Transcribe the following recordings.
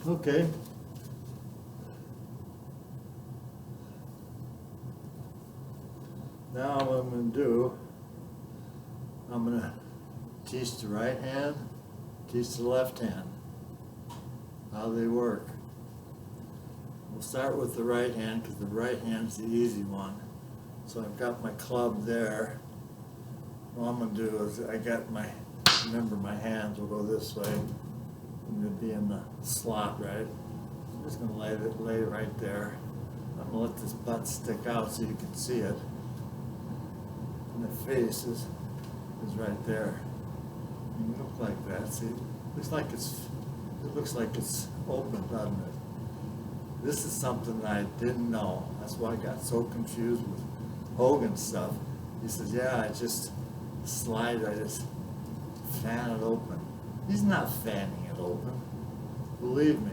Okay. Now what I'm going to do, I'm going to teach the right hand, teach the left hand, how they work. We'll start with the right hand because the right hand's the easy one. So I've got my club there. What I'm going to do is remember my hands will go this way. I'm going to be in the slot, right? I'm just going to lay it right there. I'm going to let this butt stick out so you can see it. And the face is right there. You can look like that. See, it looks like it's open, doesn't it? This is something that I didn't know. That's why I got so confused with Hogan stuff. He says, yeah, I just slide it, I just fan it open. He's not fanning it open, believe me,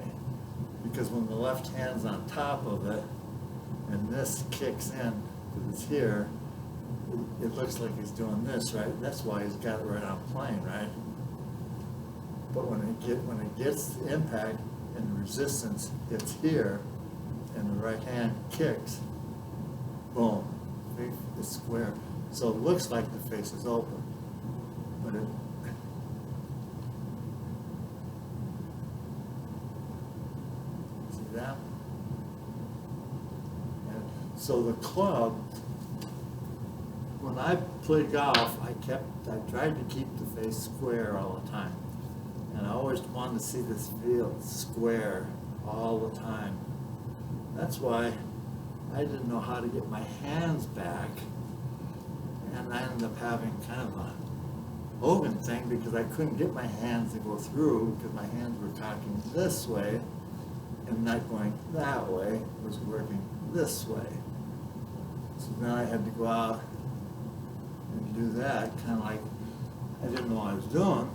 because when the left hand's on top of it and this kicks in, because it's here, it looks like he's doing this, right? That's why he's got it right on plane, right? But when it gets the impact and the resistance hits here and the right hand kicks, boom, it's square. So it looks like the face is open, but it see that? And so the club, when I played golf, I tried to keep the face square all the time. And I always wanted to see this field square all the time. That's why I didn't know how to get my hands back. And I ended up having kind of a Hogan thing because I couldn't get my hands to go through because my hands were cocking this way and not going that way, it was working this way. So then I had to go out and do that, kind of like I didn't know what I was doing.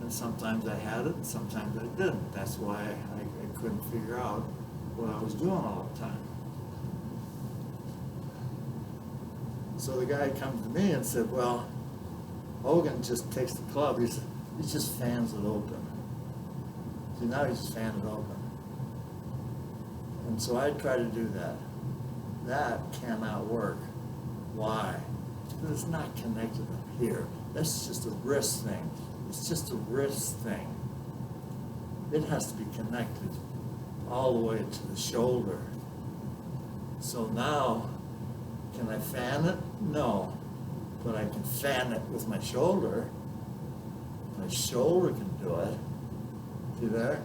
And sometimes I had it, and sometimes I didn't. That's why I couldn't figure out what I was doing all the time. So the guy comes to me and said, well, Hogan just takes the club, he just fans it open. See, now he's just fanning it open. And so I try to do that. That cannot work. Why? Because it's not connected up here. That's just a wrist thing. It's just a wrist thing. It has to be connected all the way to the shoulder. So now, can I fan it? No. But I can fan it with my shoulder. My shoulder can do it. See there?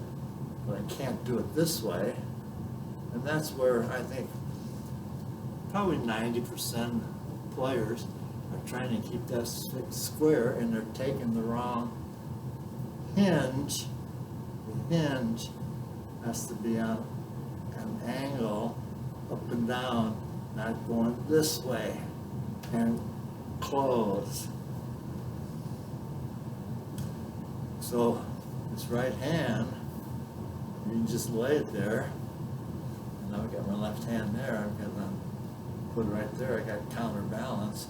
But I can't do it this way. And that's where I think probably 90% of players are trying to keep that square, and they're taking the wrong hinge. The hinge has to be on an angle up and down, not going this way and close. So this right hand, you can just lay it there. And now I've got my left hand there. I've got them put it right there. I got counterbalance.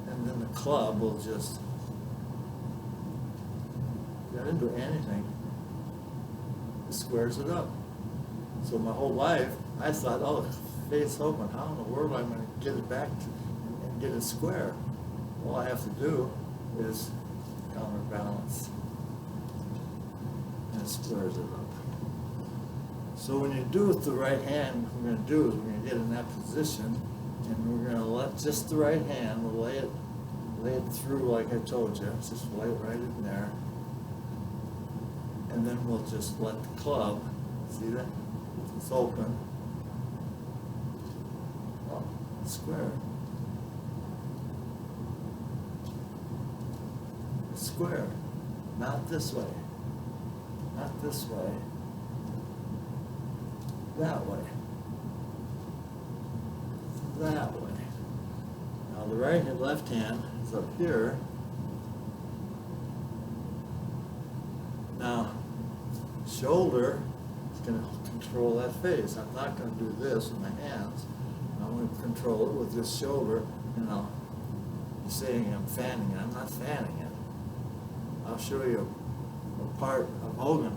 And then the club will just, I didn't do anything. It squares it up. So my whole life, I thought, oh, face open, how in the world am I going to get it back and get it square? All I have to do is counterbalance. And it squares it up. So when you do it with the right hand, what we're going to do is we're going to get in that position, and we're going to let just the right hand, we'll lay it through like I told you, just lay it right in there. And then we'll just let the club, see that? It's open. Oh, it's square. It's square. Not this way. Not this way. That way. That way. Now the right and left hand is up here. Now, shoulder is going to control that face. I'm not going to do this with my hands. I'm going to control it with this shoulder, and I'll be saying I'm fanning it. I'm not fanning it. I'll show you a part of Hogan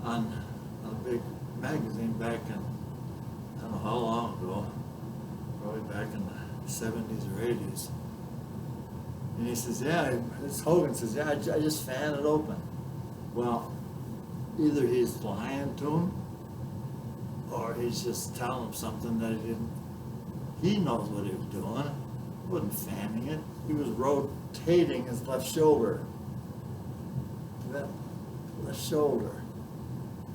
on big magazine back in, I don't know how long ago, probably back in the 70s or 80s. And he says, yeah, this Hogan says, yeah, I just fan it open. Well, either he's lying to him, or he's just telling him something that he didn't. He knows what he was doing. He wasn't fanning it. He was rotating his left shoulder. That left shoulder.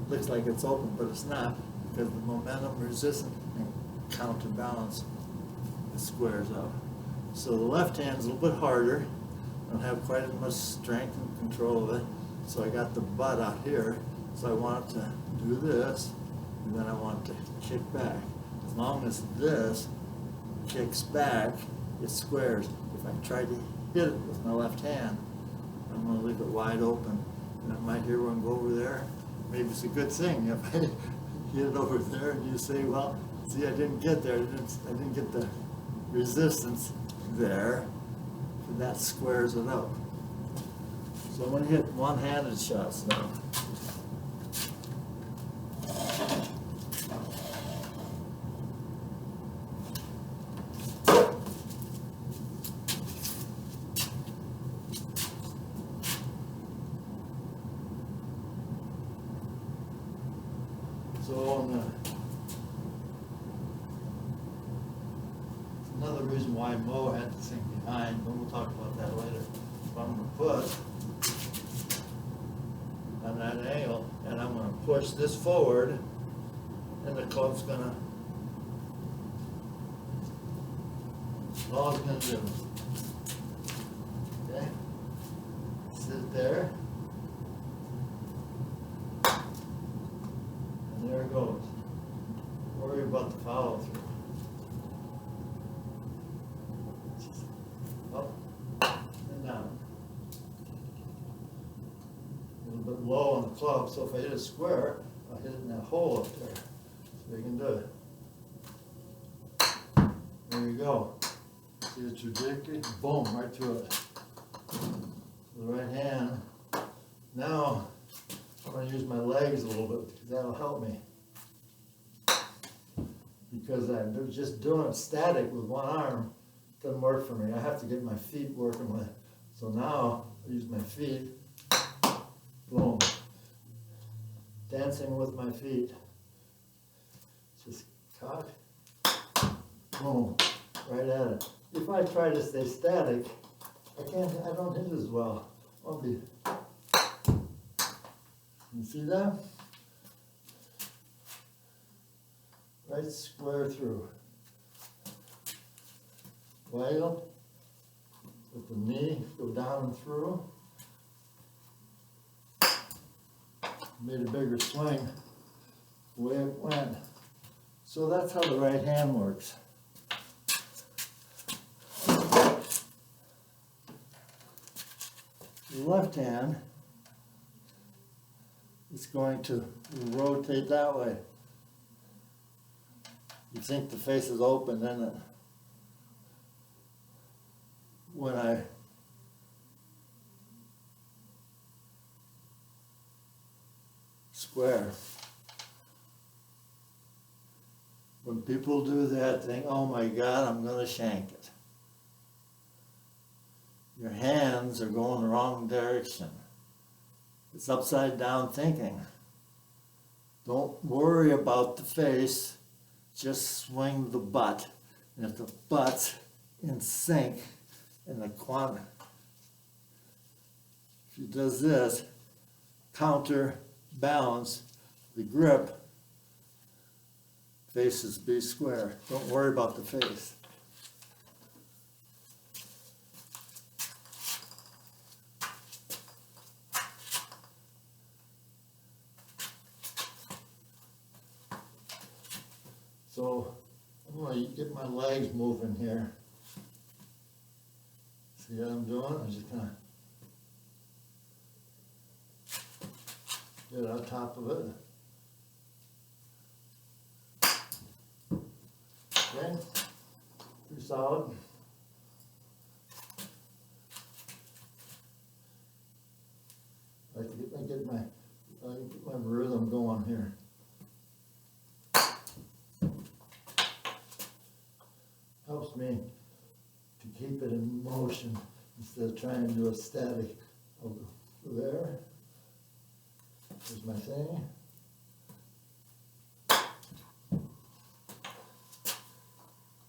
It looks like it's open, but it's not, because the momentum resistance and counterbalance, it squares up. So the left hand's a little bit harder. I don't have quite as much strength and control of it. So I got the butt out here. So I want it to do this, and then I want it to kick back. As long as this kicks back, it squares. If I try to hit it with my left hand, I'm going to leave it wide open. And I might hear one go over there. Maybe it's a good thing if I hit it over there and you say, well, see, I didn't get there. I didn't get the resistance there. And that squares it up. So I'm going to hit one-handed shots now. So another reason why Mo had to sink behind, but we'll talk about that later. So I'm going to put on that angle, and I'm going to push this forward, and the club's going to, that's all it's going to do. Okay? Sit there. And there it goes. Don't worry about the follow through. Up and down. A little bit low on the club, so if I hit a square, I'll hit it in that hole up there. So you can do it. There you go. See the trajectory? Boom, right through it. The right hand. Now, I'm going to use my legs a little bit because that'll help me. Because I'm just doing it static with one arm. Doesn't work for me. I have to get my feet working with it. So now I use my feet. Boom. Dancing with my feet. Just cock. Boom. Right at it. If I try to stay static, I don't hit as well. You see that? Right square through. Waggle. With the knee, go down and through. Made a bigger swing the way it went. So that's how the right hand works. The left hand is going to rotate that way. You think the face is open, then when I square, when people do that, think, oh my God, I'm going to shank it. Your hands are going the wrong direction. It's upside down thinking. Don't worry about the face, just swing the butt. And if the butt's in sync, and the quant, if he does this, counterbalance the grip, faces be square. Don't worry about the face. So I'm going to get my legs moving here. See what I'm doing? I'm just going to get on top of it. Okay, pretty solid. I like to get my rhythm going here. instead of trying to do a static. I'll go there. Here's my thing.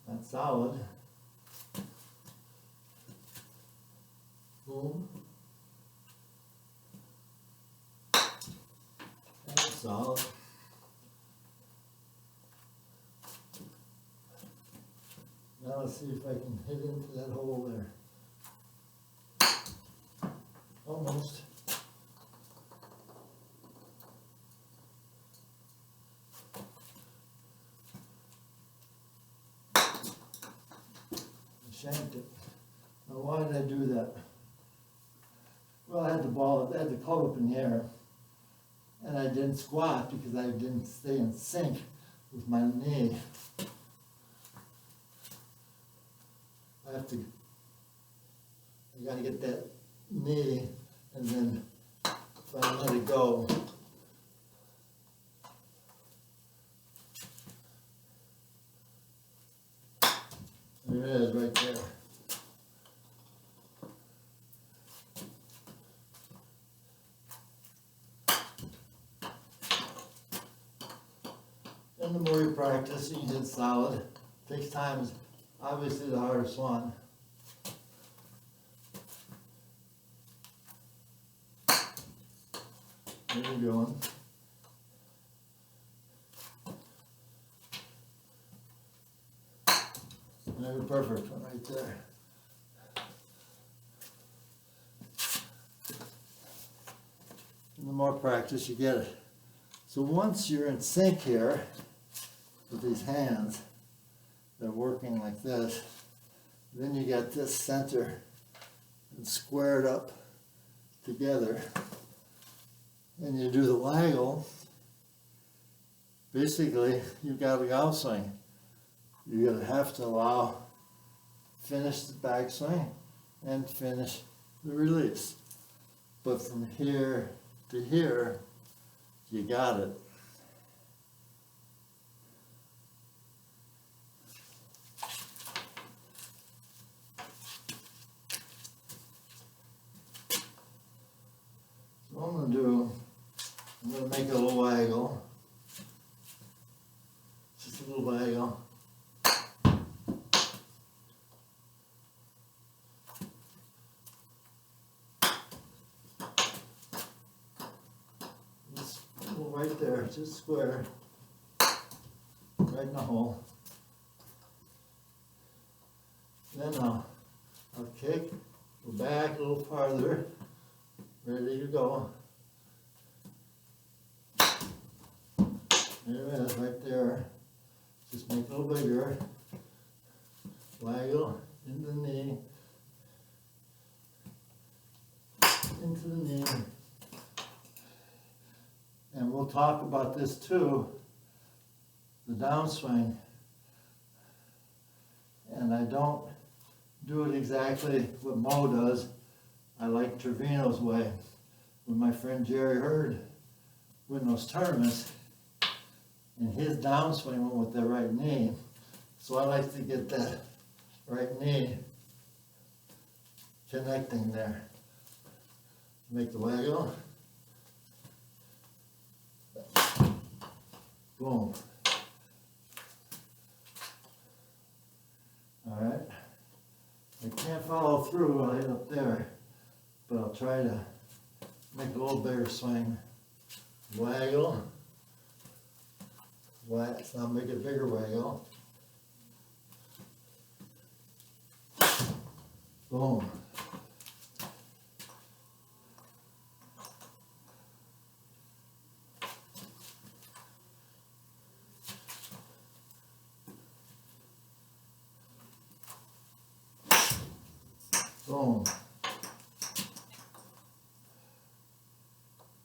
That's solid. Boom. That's solid. Now let's see if I can hit into that hole there. Almost. Shanked it. Now why did I do that? Well, I had the club up in the air, and I didn't squat because I didn't stay in sync with my knee. I gotta get that knee, and then if I let it go, there it is right there. And the more you practice, you get solid. Takes time is obviously the hardest one. There you're going. And there's a perfect one right there. And the more practice you get it. So once you're in sync here with these hands, they're working like this, then you got this center and squared up together, and you do the waggle. Basically, you've got a golf swing. You're going to have to finish the backswing and finish the release. But from here to here, you got it. So what I'm going to do, I'm going to make a little waggle. Just a little waggle. Right there, just square, right in the hole. Then I'll kick, go back a little farther, ready to go. There it is, right there. Just make it a little bigger. Waggle into the knee, into the knee. And we'll talk about this too, the downswing. And I don't do it exactly what Mo does. I like Trevino's way. When my friend Jerry Hurd win those tournaments, and his downswing went with the right knee. So I like to get that right knee connecting there. Make the waggle. Boom. All right. I can't follow through right up there, but I'll try to make a little bigger swing. Waggle. Now make a bigger waggle. Boom. Boom.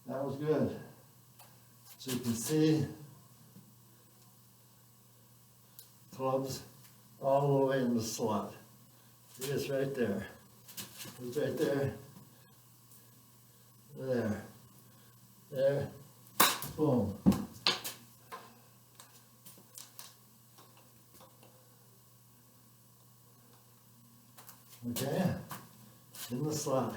That was good. So you can see clubs all the way in the slot. See, it's right there. It's right there. There. There. Boom. Okay. in the slot.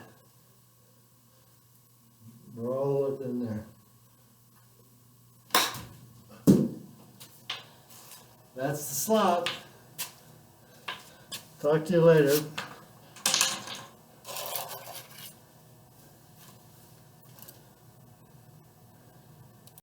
Roll it in there. That's the slot. Talk to you later.